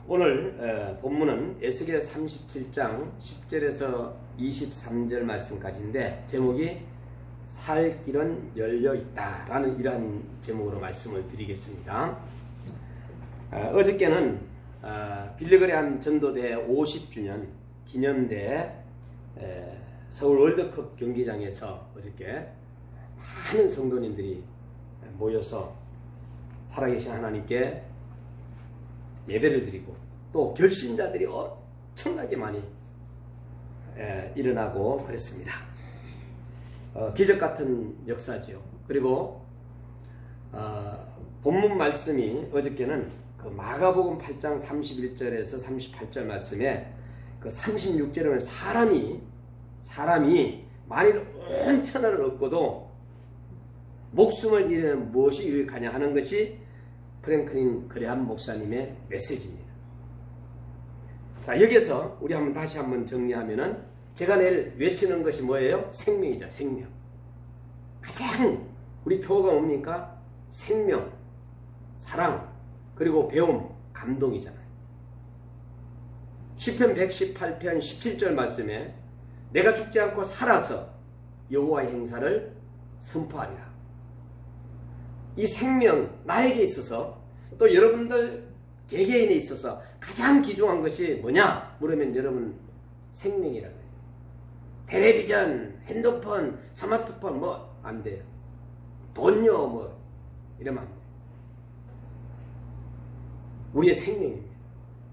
오늘 본문은 에스겔 37장 10절에서 23절 말씀까지인데 제목이 살 길은 열려있다 라는 이러한 제목으로 말씀을 드리겠습니다. 어저께는 빌리그레암 전도대 50주년 기념대 서울 월드컵 경기장에서 어저께 많은 성도님들이 모여서 살아계신 하나님께 예배를 드리고 또 결신자들이 엄청나게 많이 일어나고 그랬습니다. 기적 같은 역사죠. 그리고 본문 말씀이 어저께는 그 마가복음 8장 31절에서 38절 말씀에 그 36절에는 사람이 만일 온 천하를 얻고도 목숨을 잃으면 무엇이 유익하냐 하는 것이 프랭클린 그레함 목사님의 메시지입니다. 자, 여기서 우리 다시 한번 정리하면은 제가 내일 외치는 것이 뭐예요? 생명이죠, 생명. 가장 우리 표어가 뭡니까? 생명, 사랑, 그리고 배움, 감동이잖아요. 시편 118편 17절 말씀에 내가 죽지 않고 살아서 여호와의 행사를 선포하리라. 이 생명, 나에게 있어서 또 여러분들 개개인에 있어서 가장 귀중한 것이 뭐냐 물으면 여러분 생명이라고 해요. 텔레비전, 핸드폰, 스마트폰 뭐 안 돼요. 돈요 뭐 이러면 안 돼요. 우리의 생명입니다.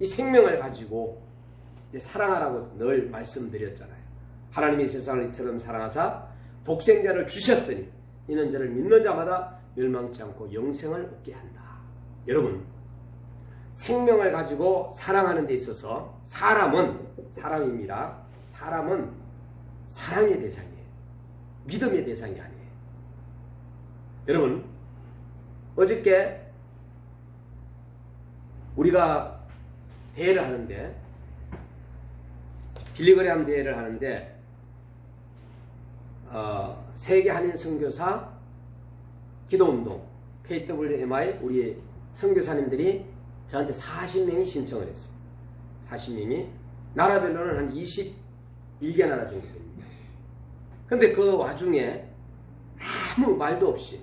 이 생명을 가지고 이제 사랑하라고 늘 말씀드렸잖아요. 하나님이 세상을 이처럼 사랑하사 독생자를 주셨으니 이는 저를 믿는 자마다 멸망치 않고 영생을 얻게 한다. 여러분, 생명을 가지고 사랑하는 데 있어서 사람입니다. 사람은 사랑의 대상이에요. 믿음의 대상이 아니에요. 여러분, 어저께 우리가 대회를 하는데 빌리그레암 대회를 하는데 세계 한인 선교사 기도운동 KWMI 우리 선교사님들이 저한테 40명이 신청을 했어요. 40명이 나라별로는 한 21개 나라 정도 됩니다. 근데 그 와중에 아무 말도 없이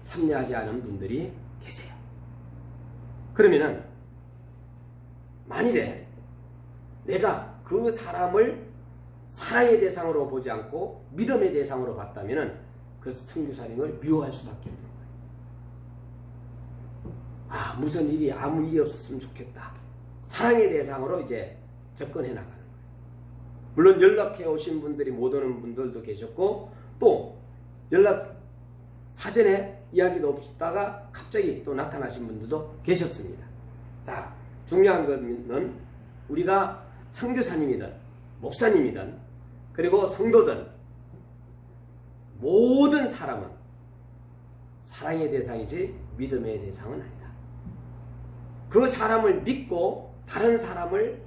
참여하지 않은 분들이 계세요. 그러면은 만일에 내가 그 사람을 사랑의 대상으로 보지 않고 믿음의 대상으로 봤다면은 그 선교사님을 미워할 수밖에 없는 거예요. 무슨 일이 아무 일이 없었으면 좋겠다. 사랑의 대상으로 이제 접근해 나가는 거예요. 물론 연락해 오신 분들이 못 오는 분들도 계셨고 또 연락 사전에 이야기도 없다가 갑자기 또 나타나신 분들도 계셨습니다. 자, 중요한 것은 우리가 선교사님이든 목사님이든 그리고 성도든 모든 사람은 사랑의 대상이지 믿음의 대상은 아니다. 그 사람을 믿고 다른 사람을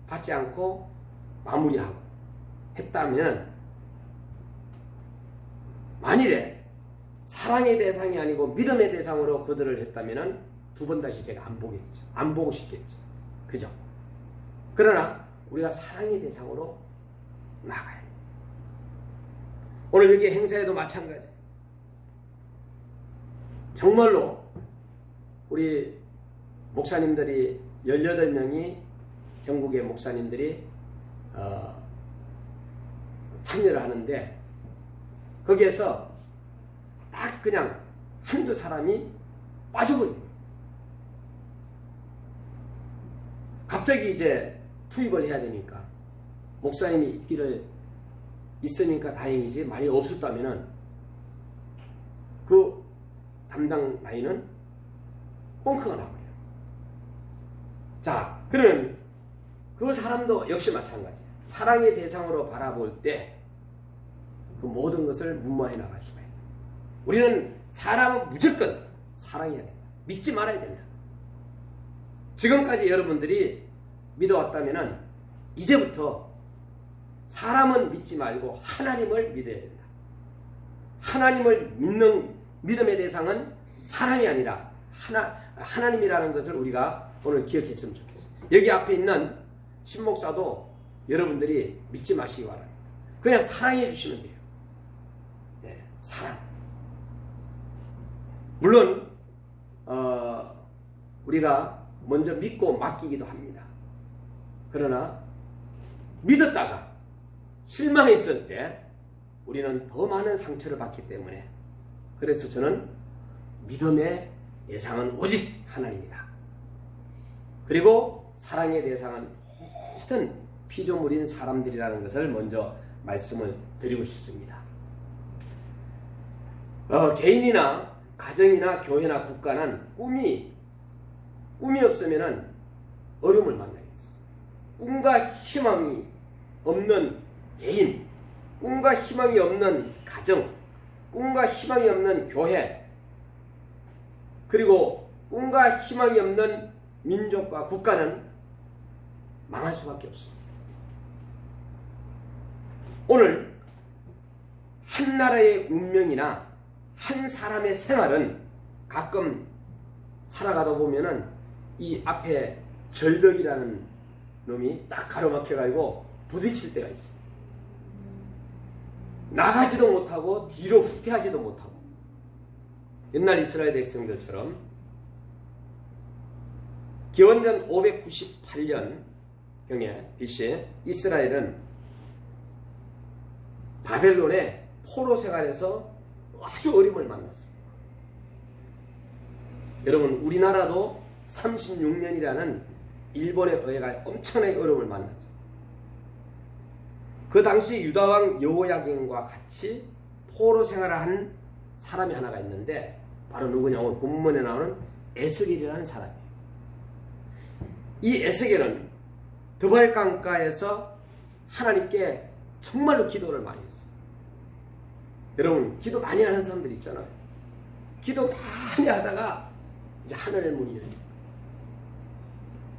받지 않고 마무리하고 했다면 만일에 사랑의 대상이 아니고 믿음의 대상으로 그들을 했다면 두 번 다시 제가 안 보겠죠. 안 보고 싶겠죠. 그죠? 그러나 우리가 사랑의 대상으로 나가야 돼요. 오늘 여기 행사에도 마찬가지예요. 정말로 우리 목사님들이 18명이 전국의 목사님들이 참여를 하는데 거기에서 딱 그냥 한두 사람이 빠져버린 거예요. 갑자기 이제 투입을 해야 되니까 목사님이 있으니까 다행이지 만약 없었다면은 그 담당 라인은 뻥크가 나버려요. 자, 그러면 그 사람도 역시 마찬가지. 사랑의 대상으로 바라볼 때 그 모든 것을 무마해 나갈 수가 있어요. 우리는 사람은 무조건 사랑해야 된다. 믿지 말아야 된다. 지금까지 여러분들이 믿어왔다면 이제부터 사람은 믿지 말고 하나님을 믿어야 된다. 하나님을 믿는 믿음의 대상은 사람이 아니라 하나님이라는 것을 우리가 오늘 기억했으면 좋겠어요. 여기 앞에 있는 신목사도 여러분들이 믿지 마시기 바랍니다. 그냥 사랑해 주시면 돼요. 네, 사랑. 물론 우리가 먼저 믿고 맡기기도 합니다. 그러나 믿었다가 실망했을 때 우리는 더 많은 상처를 받기 때문에, 그래서 저는 믿음의 대상은 오직 하나님이다. 그리고 사랑의 대상은 모든 피조물인 사람들이라는 것을 먼저 말씀을 드리고 싶습니다. 개인이나 가정이나 교회나 국가는 꿈이 없으면 어려움을 만나겠어요. 꿈과 희망이 없는 개인, 꿈과 희망이 없는 가정, 꿈과 희망이 없는 교회, 그리고 꿈과 희망이 없는 민족과 국가는 망할 수밖에 없습니다. 오늘 한 나라의 운명이나 한 사람의 생활은 가끔 살아가다 보면은 이 앞에 절벽이라는 놈이 딱 가로막혀가지고 부딪힐 때가 있어요. 나가지도 못하고 뒤로 후퇴하지도 못하고, 옛날 이스라엘 백성들처럼 기원전 598년경에 BC 이스라엘은 바벨론의 포로 생활에서 아주 어려움을 만났어요. 여러분, 우리나라도 36년이라는 일본에 의해 엄청나게 어려움을 만났죠. 그 당시 유다왕 여호야긴과 같이 포로 생활을 한 사람이 하나가 있는데, 바로 누구냐? 오늘 본문에 나오는 에스겔이라는 사람이에요. 이 에스겔은 드발 강가에서 하나님께 정말로 기도를 많이 했어요. 여러분, 기도 많이 하는 사람들 있잖아요. 기도 많이 하다가 이제 하늘의 문이 열려요.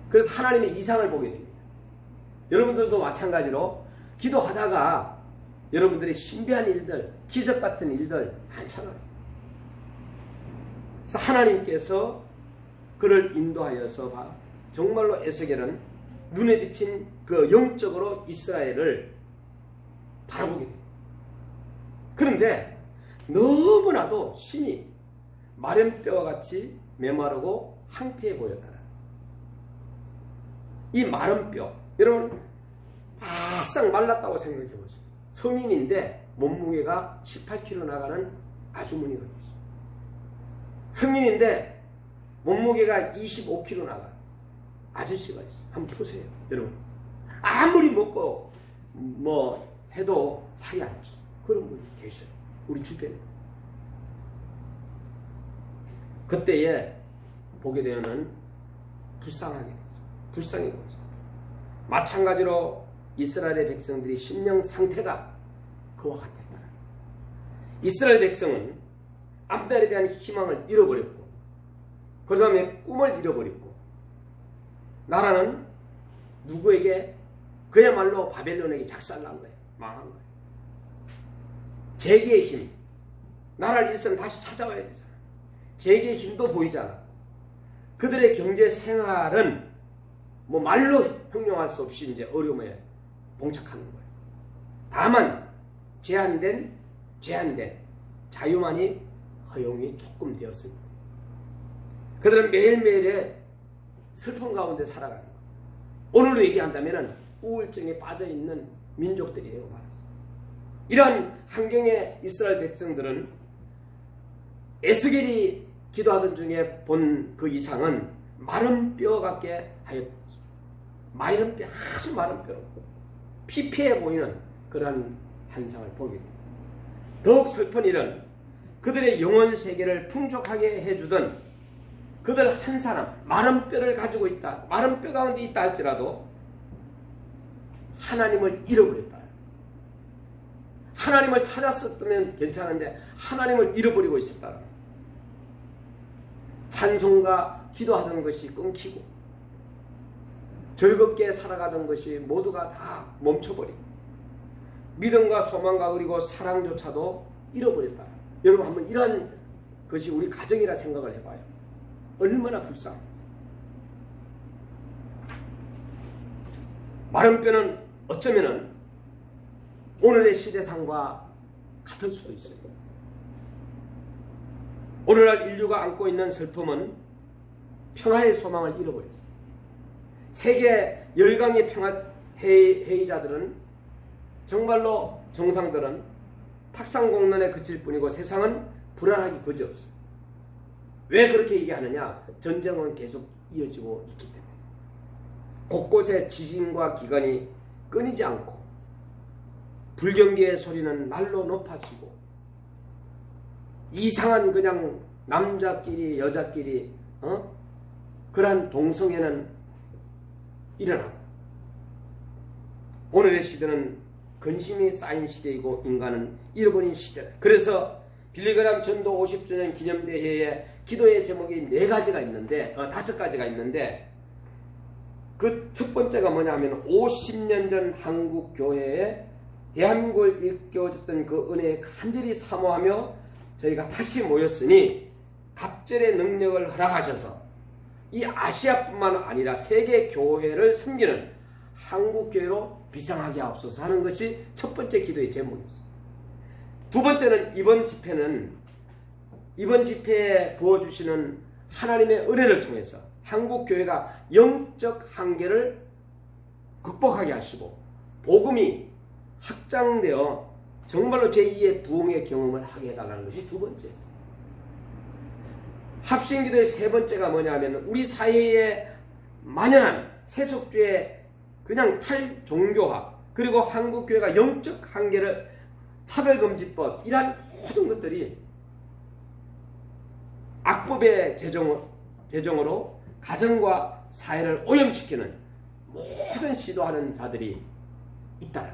그래서 하나님의 이상을 보게 됩니다. 여러분들도 마찬가지로 기도하다가 여러분들이 신비한 일들, 기적 같은 일들 많잖아요. 그래서 하나님께서 그를 인도하여서 정말로 에스겔은 눈에 비친 그 영적으로 이스라엘을 바라보게 돼요. 그런데 너무나도 심히 마른 뼈와 같이 메마르고 황폐해 보였다. 이 마른 뼈, 여러분 바싹 말랐다고 생각해 보세요. 성인인데 몸무게가 18kg 나가는 아주머니가 있어요. 성인인데 몸무게가 25kg 나가는 아저씨가 있어요. 한번 보세요, 여러분. 아무리 먹고 뭐 해도 살이 안 쪄. 그런 분이 계셔요, 우리 주변에. 그때에 보게 되면 불쌍하게 되죠. 불쌍해 보이죠. 마찬가지로 이스라엘의 백성들이 심령 상태가 그와 같았다. 이스라엘 백성은 앞날에 대한 희망을 잃어버렸고, 그 다음에 꿈을 잃어버렸고, 나라는 누구에게? 그야말로 바벨론에게 작살난 거예요. 망한 거예요. 재기의 힘, 나라를 잃으면 다시 찾아와야 되잖아. 재기의 힘도 보이지 않았고, 그들의 경제 생활은 뭐 말로 형용할 수 없이 이제 어려움에 봉착하는 거예요. 다만 제한된 자유만이 허용이 조금 되었습니다. 그들은 매일매일의 슬픔 가운데 살아가는 거예요. 오늘로 얘기한다면 우울증에 빠져있는 민족들이 되고 말았어요. 이러한 환경의 이스라엘 백성들은 에스겔이 기도하던 중에 본 그 이상은 마른 뼈 같게 하였다. 마른 뼈, 아주 마른 뼈, 피폐해 보이는 그러한 현상을 보게 됩니다. 더욱 슬픈 일은 그들의 영혼 세계를 풍족하게 해주던 그들 한 사람, 마른 뼈를 가지고 있다, 마른 뼈 가운데 있다 할지라도 하나님을 잃어버렸다. 하나님을 찾았었으면 괜찮은데 하나님을 잃어버리고 있었다. 찬송과 기도하던 것이 끊기고 즐겁게 살아가던 것이 모두가 다 멈춰버리고 믿음과 소망과 그리고 사랑조차도 잃어버렸다. 여러분 한번 이런 것이 우리 가정이라 생각을 해봐요. 얼마나 불쌍해. 마른 뼈는 어쩌면은 오늘의 시대상과 같을 수도 있어요. 오늘날 인류가 안고 있는 슬픔은 평화의 소망을 잃어버렸어요. 세계 열강의 평화 회의자들은 정말로 정상들은 탁상공론에 그칠 뿐이고 세상은 불안하기 그지없어요. 왜 그렇게 얘기하느냐? 전쟁은 계속 이어지고 있기 때문에. 곳곳에 지진과 기관이 끊이지 않고 불경기의 소리는 날로 높아지고 이상한 그냥 남자끼리 여자끼리 그러한 동성애는 일어나고 오늘의 시대는 근심이 쌓인 시대이고 인간은 잃어버린 시대다. 그래서 빌리그람 전도 50주년 기념대회에 기도의 제목이 4가지가 있는데 5가지가 있는데 그 첫 번째가 뭐냐면 50년 전 한국 교회에 대한민국을 일깨워줬던 그 은혜에 간절히 사모하며 저희가 다시 모였으니 갑절의 능력을 허락하셔서 이 아시아뿐만 아니라 세계 교회를 섬기는 한국 교회로 비상하게 하옵소서 하는 것이 첫 번째 기도의 제목이었어요. 두 번째는 이번 집회에 부어주시는 하나님의 은혜를 통해서 한국 교회가 영적 한계를 극복하게 하시고 복음이 확장되어 정말로 제2의 부흥의 경험을 하게 해달라는 것이 두 번째였어요. 합심기도의 세 번째가 뭐냐면 우리 사회에 만연한 세속주의 그냥 탈종교화 그리고 한국교회가 영적 한계를 차별금지법 이러한 모든 것들이 악법의 제정으로 가정과 사회를 오염시키는 모든 시도하는 자들이 있다는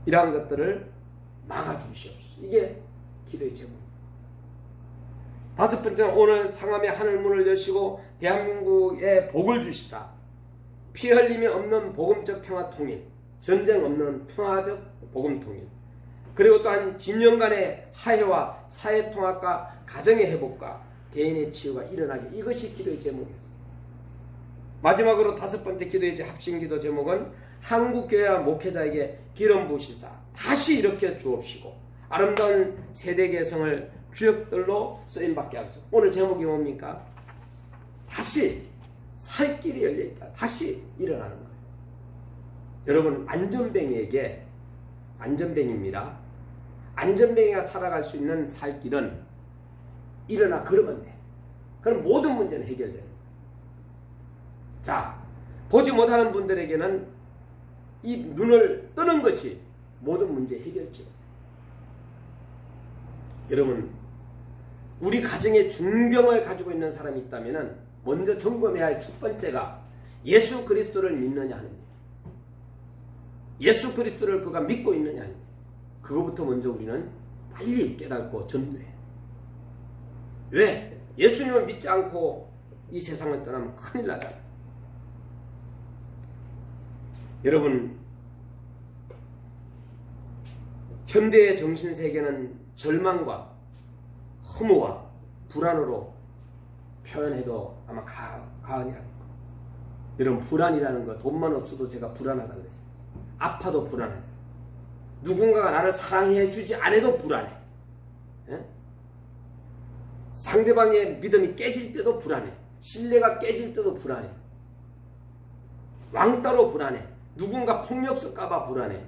이러한 것들을 막아주시옵소서. 이게 기도의 제목입니다. 다섯 번째는 오늘 상암의 하늘문을 여시고 대한민국에 복을 주시사 피 흘림이 없는 복음적 평화 통일, 전쟁 없는 평화적 복음 통일, 그리고 또한 진영 간의 화해와 사회 통합과 가정의 회복과 개인의 치유가 일어나게, 이것이 기도의 제목이었습니다. 마지막으로 다섯 번째 기도의 합심기도 제목은 한국교회와 목회자에게 기름 부으시사 다시 일으켜 주옵시고 아름다운 세대 개성을 주역들로 쓰임받게 하소서. 오늘 제목이 뭡니까? 다시 살 길이 열려있다. 다시 일어나는 거예요. 여러분, 안전뱅이입니다. 안전뱅이가 살아갈 수 있는 살 길은 일어나 걸으면 돼. 그럼 모든 문제는 해결되는 거예요. 자, 보지 못하는 분들에게는 이 눈을 뜨는 것이 모든 문제 해결책. 여러분, 우리 가정에 중병을 가지고 있는 사람이 있다면 먼저 점검해야 할 첫 번째가 예수 그리스도를 믿느냐 하는 거예요. 예수 그리스도를 그가 믿고 있느냐 하는 거예요. 그거부터 먼저 우리는 빨리 깨닫고 전도해. 왜? 예수님을 믿지 않고 이 세상을 떠나면 큰일 나잖아요. 여러분, 현대의 정신세계는 절망과 허무와 불안으로 표현해도 아마 가언이 아닐 거예요. 여러분, 불안이라는 거, 돈만 없어도 제가 불안하다고 그랬어요. 아파도 불안해요. 누군가가 나를 사랑해 주지 않아도 불안해. 예? 상대방의 믿음이 깨질 때도 불안해. 신뢰가 깨질 때도 불안해. 왕따로 불안해. 누군가 폭력 쓸까봐 불안해.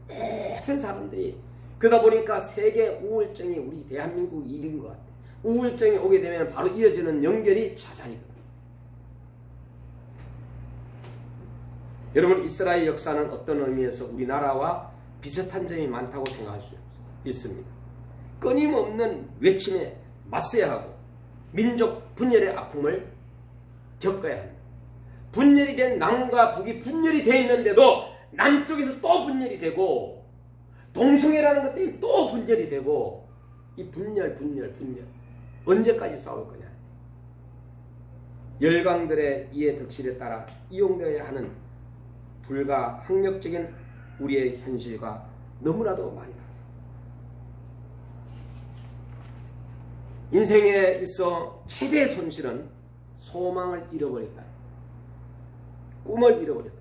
모든 사람들이 그러다 보니까 세계 우울증이 우리 대한민국 일인 것 같아. 우울증이 오게 되면 바로 이어지는 연결이 좌절이거든요. 여러분, 이스라엘 역사는 어떤 의미에서 우리나라와 비슷한 점이 많다고 생각할 수 있습니다. 끊임없는 외침에 맞서야 하고 민족 분열의 아픔을 겪어야 합니다. 분열이 된 남과 북이 분열이 되어 있는데도 남쪽에서 또 분열이 되고 동성애라는 것 때문에 또 분열이 되고 이 분열 언제까지 싸울 거냐. 열강들의 이해 덕실에 따라 이용되어야 하는 불가항력적인 우리의 현실과 너무나도 많이 다릅니다. 인생에 있어 최대의 손실은 소망을 잃어버렸다. 꿈을 잃어버렸다.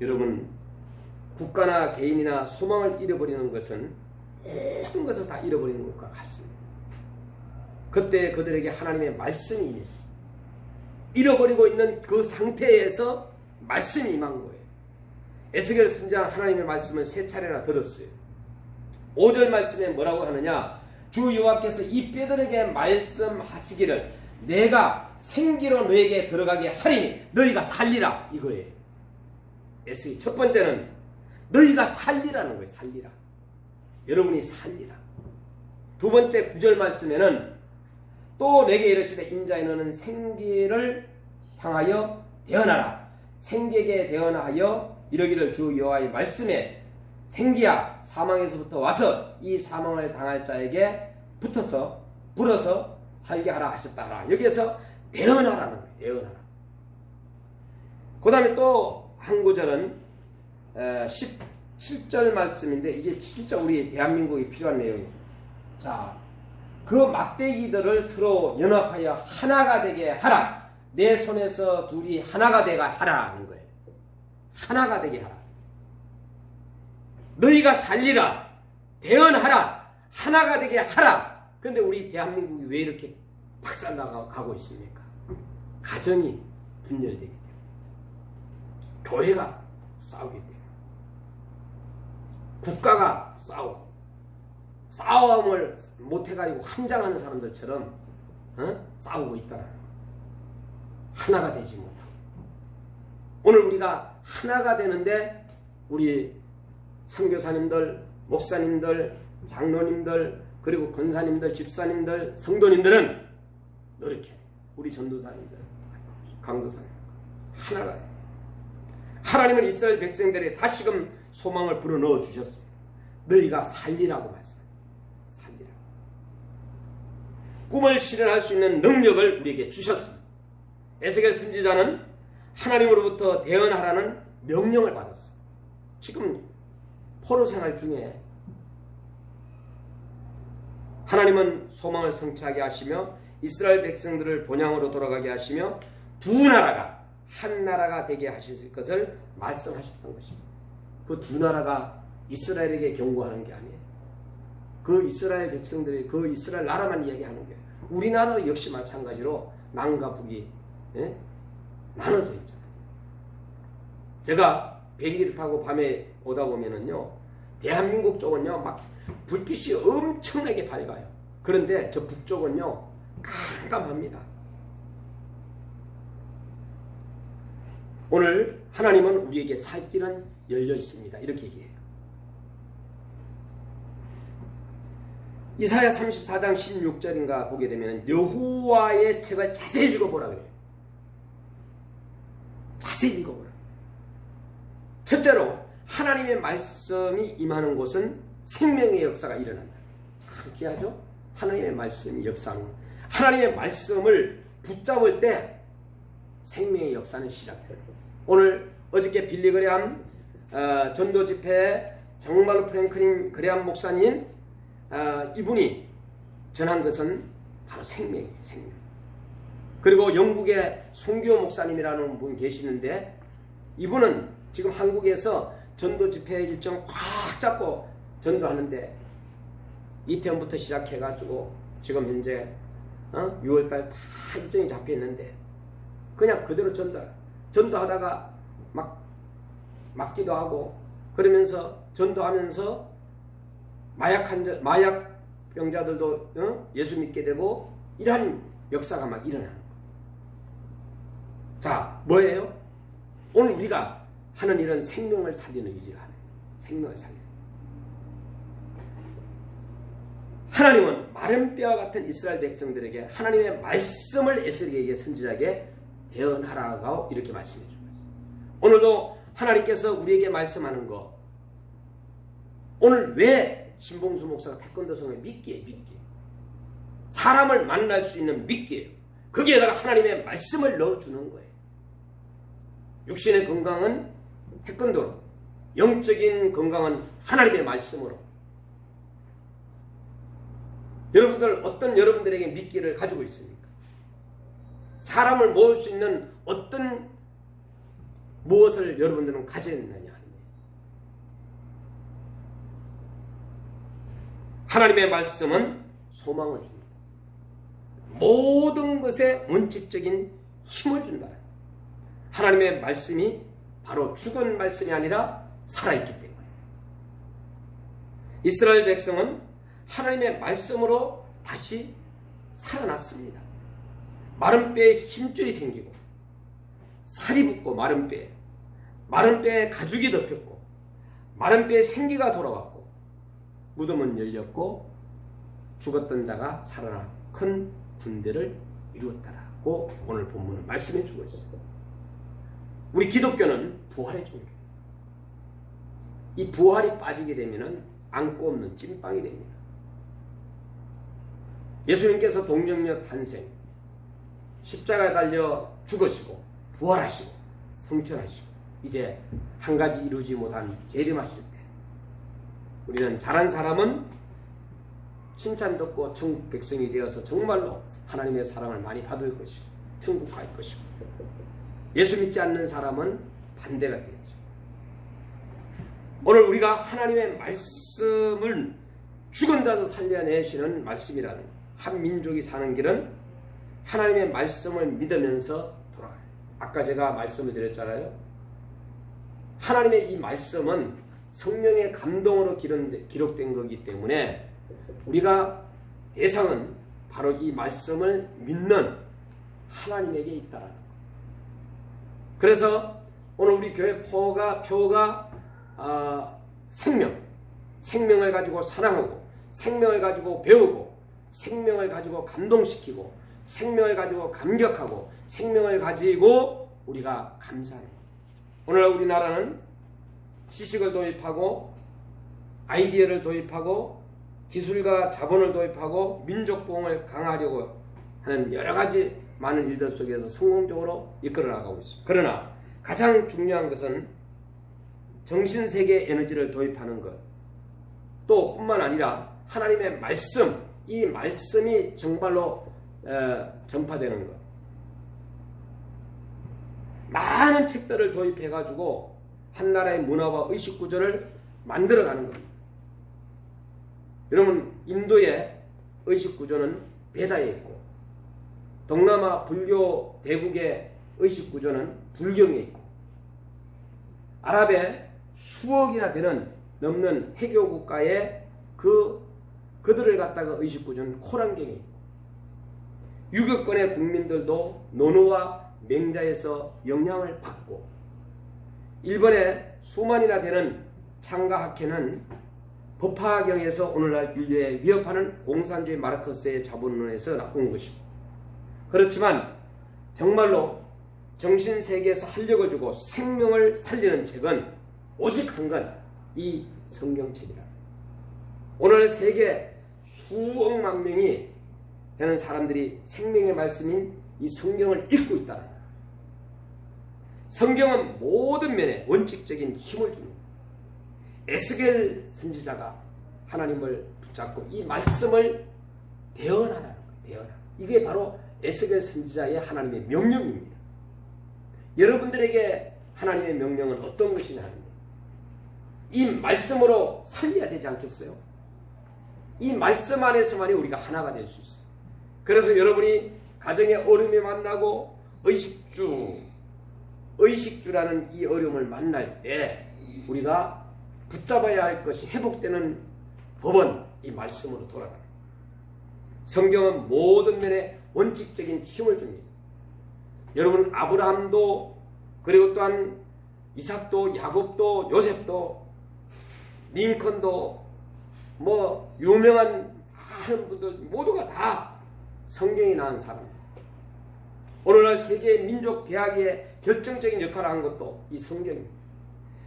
여러분, 국가나 개인이나 소망을 잃어버리는 것은 모든 것을 다 잃어버리는 것과 같습니다. 그때 그들에게 하나님의 말씀이 임했어요. 잃어버리고 있는 그 상태에서 말씀이 임한 거예요. 에스겔 선지자 하나님의 말씀을 3차례나 들었어요. 5절 말씀에 뭐라고 하느냐? 주 여호와께서 이 뼈들에게 말씀하시기를 내가 생기로 너에게 들어가게 하리니 너희가 살리라, 이거예요. 에스겔 첫 번째는 너희가 살리라는 거예요. 살리라. 여러분이 살리라. 두 번째 9절 말씀에는 또 내게 이르시되 인자의 너는 생기를 향하여 대언하라. 생기에게 대언하여 이러기를 주 여호와의 말씀에 생기야 사망에서부터 와서 이 사망을 당할 자에게 불어서 살게 하라 하셨다. 여기에서 대언하라는 거예요. 대언하라. 그 다음에 또 한 구절은 17절 말씀인데 이게 진짜 우리 대한민국에 필요한 내용이에요. 자, 그 막대기들을 서로 연합하여 하나가 되게 하라. 내 손에서 둘이 하나가 되게 하라 하는 거예요. 하나가 되게 하라. 너희가 살리라. 대언하라. 하나가 되게 하라. 그런데 우리 대한민국이 왜 이렇게 박살나가고 있습니까? 가정이 분열되기 때문에, 교회가 싸우기 때문에, 국가가 싸우고, 싸움을 못해가지고 함장하는 사람들처럼 싸우고 있다는 거예요. 하나가 되지 못하고. 오늘 우리가 하나가 되는데 우리 선교사님들, 목사님들, 장로님들, 그리고 권사님들, 집사님들, 성도님들은 노력해. 우리 전도사님들, 강도사님 하나가 돼. 하나님은 이스라엘 백성들에게 다시금 소망을 불어넣어 주셨습니다. 너희가 살리라고 말씀해요. 살리라고. 꿈을 실현할 수 있는 능력을 우리에게 주셨습니다. 에스겔 선지자는 하나님으로부터 대언하라는 명령을 받았어요. 지금 포로 생활 중에 하나님은 소망을 성취하게 하시며 이스라엘 백성들을 본향으로 돌아가게 하시며 두 나라가 한 나라가 되게 하실 것을 말씀하셨던 것입니다. 그 두 나라가 이스라엘에게 경고하는 게 아니에요. 그 이스라엘 백성들이 그 이스라엘 나라만 이야기하는 거예요. 우리나라도 역시 마찬가지로 남과 북이 나눠져 있잖아요. 제가 비행기를 타고 밤에 오다 보면은요, 대한민국 쪽은요 막 불빛이 엄청나게 밝아요. 그런데 저 북쪽은요 깜깜합니다. 오늘 하나님은 우리에게 살 길은 열려 있습니다. 이렇게 얘기해요. 이사야 34장 16절인가 보게 되면 여호와의 책을 자세히 읽어보라 그래요. 자세히 읽어보라. 첫째로 하나님의 말씀이 임하는 곳은 생명의 역사가 일어난다. 참 귀하죠? 하나님의 말씀이 역사하는 것. 하나님의 말씀을 붙잡을 때 생명의 역사는 시작돼요. 오늘 어저께 빌리 그레함 전도 집회에 정말로 프랭클린 그레함 목사님 이분이 전한 것은 바로 생명이에요. 생명. 그리고 영국의 송교 목사님이라는 분 계시는데 이분은 지금 한국에서 전도 집회 일정 꽉 잡고 전도하는데 이태원부터 시작해가지고 지금 현재 6월달 다 일정이 잡혀 있는데 그냥 그대로 전도하다가 막 맞기도 하고 그러면서 전도하면서 마약 병자들도 예수 믿게 되고 이러한 역사가 막 일어나는 거예요. 자, 뭐예요? 오늘 우리가 하는 일은 생명을 살리는 일을 하는 거예요. 생명을 살리는. 하나님은 마른 뼈와 같은 이스라엘 백성들에게 하나님의 말씀을 에스겔에게 선지자에게 대언하라고 이렇게 말씀해 준 거예요. 오늘도 하나님께서 우리에게 말씀하는 거, 오늘 왜 신봉수 목사가 태권도 성에 믿기에 사람을 만날 수 있는 믿기에요. 거기에다가 하나님의 말씀을 넣어주는 거예요. 육신의 건강은 태권도로, 영적인 건강은 하나님의 말씀으로. 여러분들 어떤 여러분들에게 믿기를 가지고 있습니까? 사람을 모을 수 있는 어떤 무엇을 여러분들은 가졌느냐 하는 거예요. 하나님의 말씀은 소망을 줍니다. 모든 것에 원칙적인 힘을 준다. 하나님의 말씀이 바로 죽은 말씀이 아니라 살아있기 때문에 이스라엘 백성은 하나님의 말씀으로 다시 살아났습니다. 마른 뼈에 힘줄이 생기고 살이 붙고 마른 뼈에 가죽이 덮였고 마른 뼈에 생기가 돌아왔고 무덤은 열렸고 죽었던 자가 살아나 큰 군대를 이루었다라고 오늘 본문은 말씀해 주고 있습니다. 우리 기독교는 부활의 종교. 이 부활이 빠지게 되면 안고 없는 찐빵이 됩니다. 예수님께서 동정녀 탄생, 십자가에 달려 죽으시고 부활하시고 성천하시고 이제 한 가지 이루지 못한 재림하실 때 우리는 잘한 사람은 칭찬 듣고 천국 백성이 되어서 정말로 하나님의 사랑을 많이 받을 것이고 천국 갈 것이고 예수 믿지 않는 사람은 반대가 되겠죠. 오늘 우리가 하나님의 말씀을 죽은 자도 살려내시는 말씀이라는 한 민족이 사는 길은 하나님의 말씀을 믿으면서 돌아가요. 아까 제가 말씀을 드렸잖아요. 하나님의 이 말씀은 성령의 감동으로 기록된 거기 때문에 우리가 대상은 바로 이 말씀을 믿는 하나님에게 있다라는 거예요. 그래서 오늘 우리 교회 표가 생명을 가지고 사랑하고 생명을 가지고 배우고 생명을 가지고 감동시키고 생명을 가지고 감격하고 생명을 가지고 우리가 감사하는 거예요. 오늘날 우리나라는 지식을 도입하고 아이디어를 도입하고 기술과 자본을 도입하고 민족보험을 강화하려고 하는 여러 가지 많은 일들 속에서 성공적으로 이끌어 나가고 있습니다. 그러나 가장 중요한 것은 정신세계 에너지를 도입하는 것 또 뿐만 아니라 하나님의 말씀, 이 말씀이 정말로 전파되는 것. 많은 책들을 도입해가지고 한 나라의 문화와 의식구조를 만들어가는 겁니다. 여러분 인도의 의식구조는 베다에 있고 동남아 불교 대국의 의식구조는 불경에 있고 아랍의 수억이나 넘는 해교 국가의 그들을 갖다가 의식구조는 코란경에 있고 유교권의 국민들도 논어와 맹자에서 영향을 받고 일본의 수만이나 되는 창가학회는 법화경에서 오늘날 인류에 위협하는 공산주의 마르크스의 자본론에서 나온 것이고 그렇지만 정말로 정신세계에서 활력을 주고 생명을 살리는 책은 오직 한 건 이 성경책이라. 오늘 세계 수억만 명이 되는 사람들이 생명의 말씀인 이 성경을 읽고 있다. 성경은 모든 면에 원칙적인 힘을 줍니다. 에스겔 선지자가 하나님을 붙잡고 이 말씀을 대언하라는 거예요. 대언하. 이게 바로 에스겔 선지자의 하나님의 명령입니다. 여러분들에게 하나님의 명령은 어떤 것이냐 하는데 이 말씀으로 살려야 되지 않겠어요? 이 말씀 안에서만이 우리가 하나가 될 수 있어요. 그래서 여러분이 가정의 어려움이 만나고 의식주라는 이 어려움을 만날 때 우리가 붙잡아야 할 것이 회복되는 법은 이 말씀으로 돌아가요. 성경은 모든 면에 원칙적인 힘을 줍니다. 여러분 아브라함도 그리고 또한 이삭도 야곱도 요셉도 링컨도 뭐 유명한 많은 분들 모두가 다 성경이 낳은 사람입니다. 오늘날 세계 민족 대학의 결정적인 역할을 한 것도 이 성경입니다.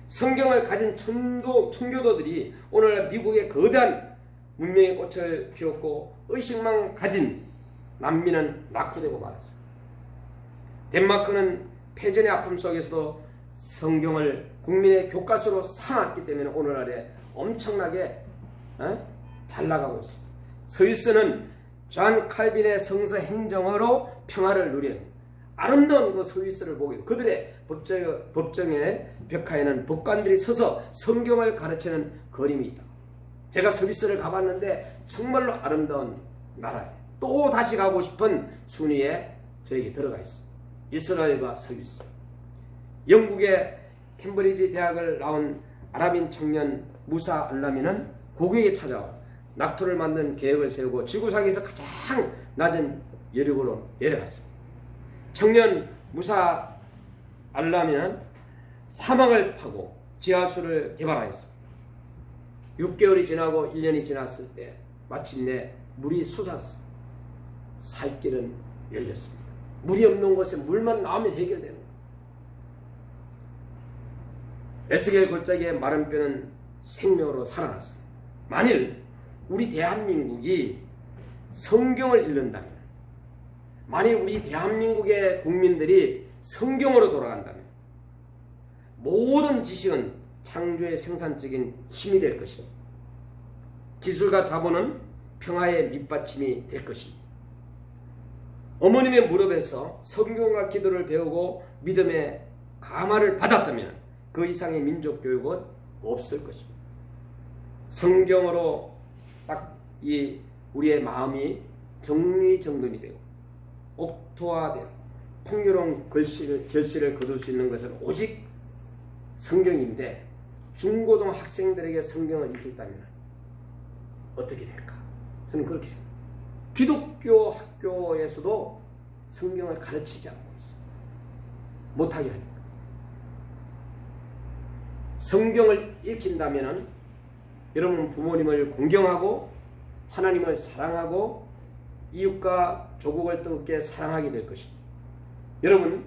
성경을 가진 청교도들이 오늘날 미국의 거대한 문명의 꽃을 피웠고 의식만 가진 난민은 낙후되고 말았어요. 덴마크는 패전의 아픔 속에서도 성경을 국민의 교과서로 삼았기 때문에 오늘날에 엄청나게 잘 나가고 있습니다. 스위스는 존 칼빈의 성서 행정으로 평화를 누려요. 아름다운 그 서비스를 보게 돼. 그들의 법정의 벽화에는 법관들이 서서 성경을 가르치는 그림이 있다. 제가 서비스를 가봤는데 정말로 아름다운 나라예요. 또 다시 가고 싶은 순위에 저에게 들어가 있어요. 이스라엘과 서비스. 영국의 캠브리지 대학을 나온 아랍인 청년 무사 알라미는 고국에 찾아와 낙토를 만든 계획을 세우고 지구상에서 가장 낮은 여력으로 내려갔습니다. 청년 무사 알라미는 사막을 파고 지하수를 개발하였습니다. 6개월이 지나고 1년이 지났을 때 마침내 물이 솟았습니다. 살 길은 열렸습니다. 물이 없는 곳에 물만 나오면 해결되는 거예요. 에스겔 골짜기의 마른 뼈는 생명으로 살아났습니다. 만일 우리 대한민국이 성경을 읽는다면, 만일 우리 대한민국의 국민들이 성경으로 돌아간다면 모든 지식은 창조의 생산적인 힘이 될 것입니다. 기술과 자본은 평화의 밑받침이 될 것입니다. 어머님의 무릎에서 성경과 기도를 배우고 믿음의 감화를 받았다면 그 이상의 민족 교육은 없을 것입니다. 성경으로 딱 이 우리의 마음이 정리정돈이 되고 옥토화되어 풍요로운 결실을 거둘 수 있는 것은 오직 성경인데, 중고등 학생들에게 성경을 읽겠다면 어떻게 될까? 저는 그렇게 생각합니다. 기독교 학교에서도 성경을 가르치지 않고 있어요. 못하게 하니까. 성경을 읽힌다면 여러분 부모님을 공경하고 하나님을 사랑하고 이웃과 조국을 뜨겁게 사랑하게 될 것입니다. 여러분,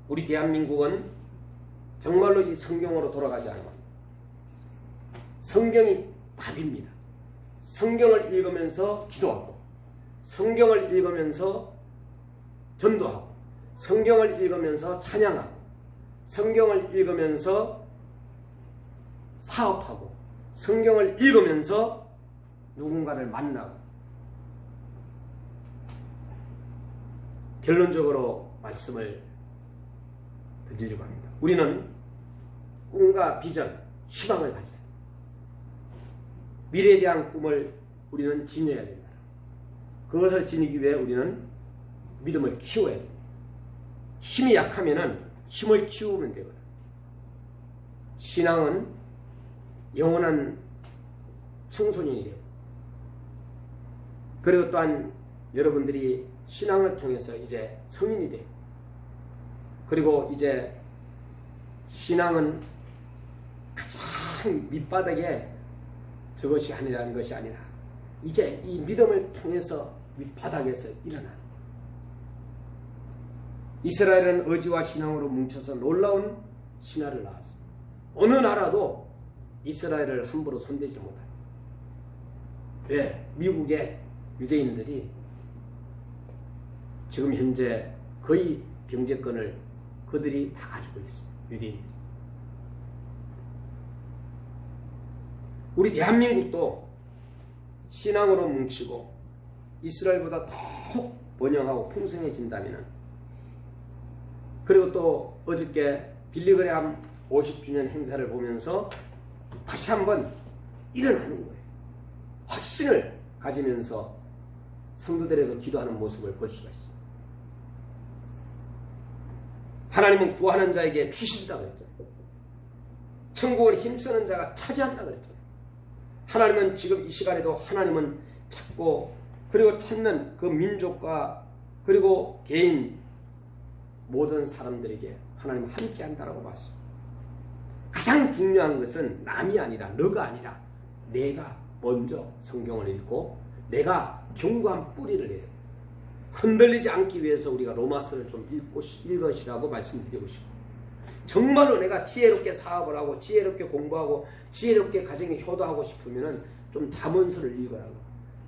우리 대한민국은 정말로 이 성경으로 돌아가지 않아요. 성경이 답입니다. 성경을 읽으면서 기도하고, 성경을 읽으면서 전도하고, 성경을 읽으면서 찬양하고, 성경을 읽으면서 사업하고, 성경을 읽으면서 누군가를 만나고. 결론적으로 말씀을 드리려고 합니다. 우리는 꿈과 비전, 희망을 가져야 합니다. 미래에 대한 꿈을 우리는 지녀야 된다. 그것을 지니기 위해 우리는 믿음을 키워야 됩니다. 힘이 약하면은 힘을 키우면 되거든. 신앙은 영원한 청소년이 되고, 그리고 또한 여러분들이 신앙을 통해서 이제 성인이 돼요. 그리고 이제 신앙은 가장 밑바닥에 저것이 아니라는 것이 아니라 이제 이 믿음을 통해서 밑바닥에서 일어나는 거예요. 이스라엘은 의지와 신앙으로 뭉쳐서 놀라운 신화를 낳았습니다. 어느 나라도 이스라엘을 함부로 손대지 못합니다. 왜? 미국의 유대인들이 지금 현재 거의 경제권을 그들이 다 가지고 있어요. 유대인들이. 우리 대한민국도 신앙으로 뭉치고 이스라엘보다 더욱 번영하고 풍성해진다면, 그리고 또 어저께 빌리그레암 50주년 행사를 보면서 다시 한번 일어나는 거예요. 확신을 가지면서 성도들에게 기도하는 모습을 볼 수가 있습니다. 하나님은 구하는 자에게 주신다고 했잖아요. 천국을 힘쓰는 자가 차지한다고 했잖아요. 하나님은 지금 이 시간에도 하나님은 찾고, 그리고 찾는 그 민족과 그리고 개인 모든 사람들에게 하나님은 함께 한다라고 봤습니다. 가장 중요한 것은 남이 아니라, 너가 아니라 내가 먼저 성경을 읽고 내가 견고한 뿌리를 해요. 흔들리지 않기 위해서 우리가 로마서를 좀 읽으시라고 말씀드리고 싶어요. 정말로 내가 지혜롭게 사업을 하고 지혜롭게 공부하고 지혜롭게 가정에 효도하고 싶으면 좀 잠언서를 읽으라고.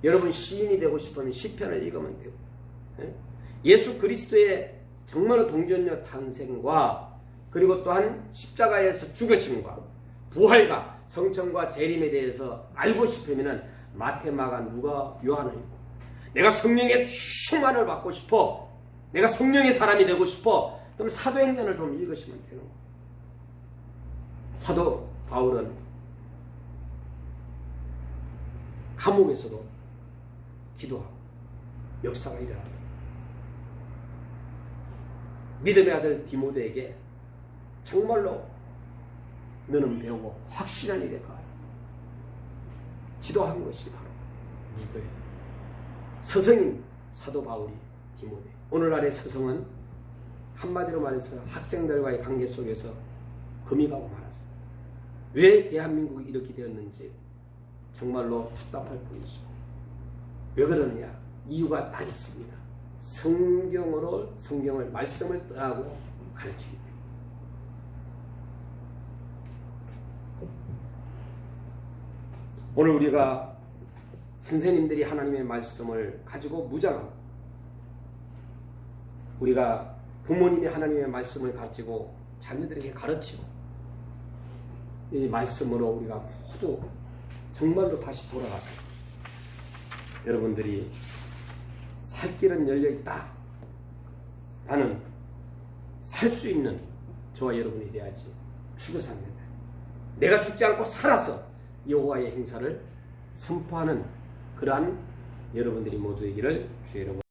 여러분 시인이 되고 싶으면 시편을 읽으면 되고, 예수 그리스도의 정말로 동전녀 탄생과 그리고 또한 십자가에서 죽으심과 부활과 성천과 재림에 대해서 알고 싶으면 마태, 마가, 누가, 요한을 읽고, 내가 성령의 충만을 받고 싶어, 내가 성령의 사람이 되고 싶어. 그럼 사도행전을 좀 읽으시면 되는 거예요. 사도 바울은 감옥에서도 기도하고 역사가 일어났다. 믿음의 아들 디모데에게 정말로 너는 배우고 확실한 일에 가라. 지도한 것이 바로 누구예요? 서성인 사도 바울이 디모데. 오늘날의 서성은 한마디로 말해서 학생들과의 관계 속에서 금이 가고 말았어요. 왜 대한민국이 이렇게 되었는지 정말로 답답할 뿐이죠. 왜 그러느냐? 이유가 딱 있습니다. 성경을 말씀을 떠나고 가르치기 때문에. 오늘 우리가 선생님들이 하나님의 말씀을 가지고 무장하고, 우리가 부모님이 하나님의 말씀을 가지고 자녀들에게 가르치고, 이 말씀으로 우리가 모두 정말로 다시 돌아가서 여러분들이 살 길은 열려있다 라는, 살 수 있는 저와 여러분이 돼야지 죽어 삽니다. 내가 죽지 않고 살아서 여호와의 행사를 선포하는 그러한 여러분들이 모두 되기를 주의 이름으로